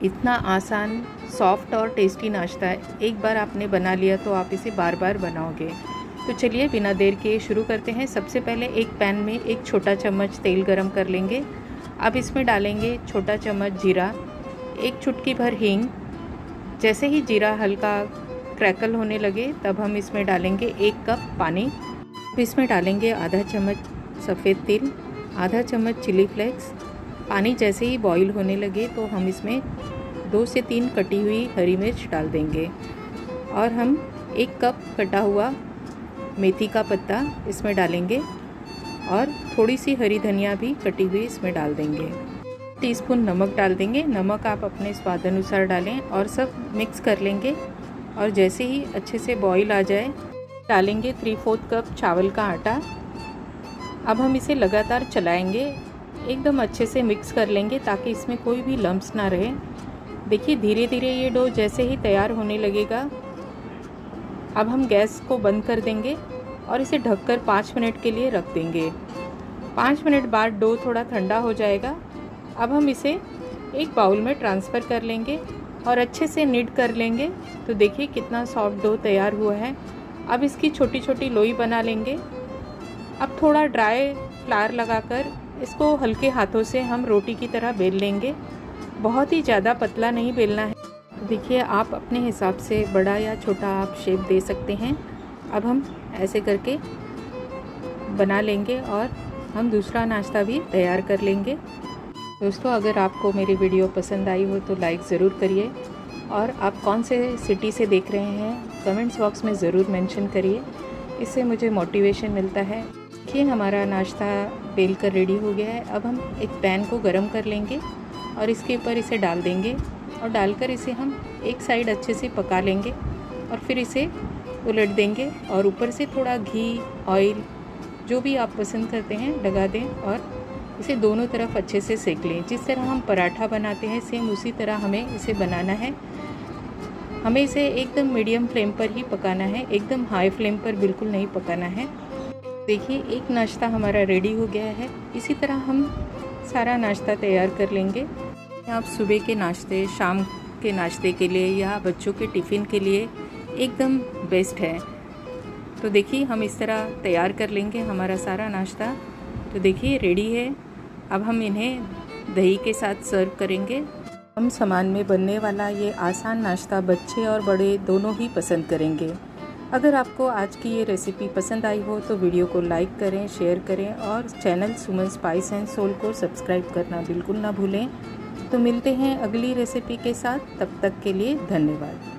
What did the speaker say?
इतना आसान, सॉफ्ट और टेस्टी नाश्ता है। एक बार आपने बना लिया तो आप इसे बार बार बनाओगे। तो चलिए बिना देर के शुरू करते हैं। सबसे पहले एक पैन में एक छोटा चम्मच तेल गरम कर लेंगे। अब इसमें डालेंगे छोटा चम्मच जीरा, एक चुटकी भर हींग। जैसे ही जीरा हल्का क्रैकल होने लगे तब हम इसमें डालेंगे 1 कप पानी। अब इसमें डालेंगे आधा चम्मच सफ़ेद तिल, आधा चम्मच चिली फ्लेक्स। पानी जैसे ही बॉईल होने लगे तो हम इसमें 2 से 3 कटी हुई हरी मिर्च डाल देंगे और हम 1 कप कटा हुआ मेथी का पत्ता इसमें डालेंगे और थोड़ी सी हरी धनिया भी कटी हुई इसमें डाल देंगे। टीस्पून नमक डाल देंगे। नमक आप अपने स्वाद अनुसार डालें और सब मिक्स कर लेंगे। और जैसे ही अच्छे से बॉईल आ जाए डालेंगे 3/4 कप चावल का आटा। अब हम इसे लगातार चलाएंगे, एकदम अच्छे से मिक्स कर लेंगे ताकि इसमें कोई भी लम्प्स ना रहे। देखिए धीरे धीरे ये डो जैसे ही तैयार होने लगेगा अब हम गैस को बंद कर देंगे और इसे ढककर 5 मिनट के लिए रख देंगे। 5 मिनट बाद डो थोड़ा ठंडा हो जाएगा। अब हम इसे एक बाउल में ट्रांसफ़र कर लेंगे और अच्छे से निड कर लेंगे। तो देखिए कितना सॉफ्ट डो तैयार हुआ है। अब इसकी छोटी छोटी लोई बना लेंगे। अब थोड़ा ड्राई फ्लावर लगाकर इसको हल्के हाथों से हम रोटी की तरह बेल लेंगे। बहुत ही ज़्यादा पतला नहीं बेलना है। देखिए आप अपने हिसाब से बड़ा या छोटा आप शेप दे सकते हैं। अब हम ऐसे करके बना लेंगे और हम दूसरा नाश्ता भी तैयार कर लेंगे। दोस्तों अगर आपको मेरी वीडियो पसंद आई हो तो लाइक ज़रूर करिए और आप कौन से सिटी से देख रहे हैं कमेंट्स बॉक्स में ज़रूर मेंशन करिए। इससे मुझे मोटिवेशन मिलता है। देखिए हमारा नाश्ता बेल कर रेडी हो गया है। अब हम एक पैन को गरम कर लेंगे और इसके ऊपर इसे डाल देंगे और डालकर इसे हम एक साइड अच्छे से पका लेंगे और फिर इसे उलट देंगे और ऊपर से थोड़ा घी, ऑयल जो भी आप पसंद करते हैं लगा दें और इसे दोनों तरफ अच्छे से सेक लें। जिस तरह हम पराठा बनाते हैं सेम उसी तरह हमें इसे बनाना है। हमें इसे एकदम मीडियम फ्लेम पर ही पकाना है, एकदम हाई फ्लेम पर बिल्कुल नहीं पकाना है। देखिए एक नाश्ता हमारा रेडी हो गया है। इसी तरह हम सारा नाश्ता तैयार कर लेंगे। आप सुबह के नाश्ते, शाम के नाश्ते के लिए या बच्चों के टिफ़िन के लिए एकदम बेस्ट है। तो देखिए हम इस तरह तैयार कर लेंगे हमारा सारा नाश्ता। तो देखिए रेडी है। अब हम इन्हें दही के साथ सर्व करेंगे। कम सामान में बनने वाला ये आसान नाश्ता बच्चे और बड़े दोनों ही पसंद करेंगे। अगर आपको आज की ये रेसिपी पसंद आई हो तो वीडियो को लाइक करें, शेयर करें और channel Suman spice and soul को सब्सक्राइब करना बिल्कुल ना भूलें। तो मिलते हैं अगली रेसिपी के साथ। तब तक के लिए धन्यवाद।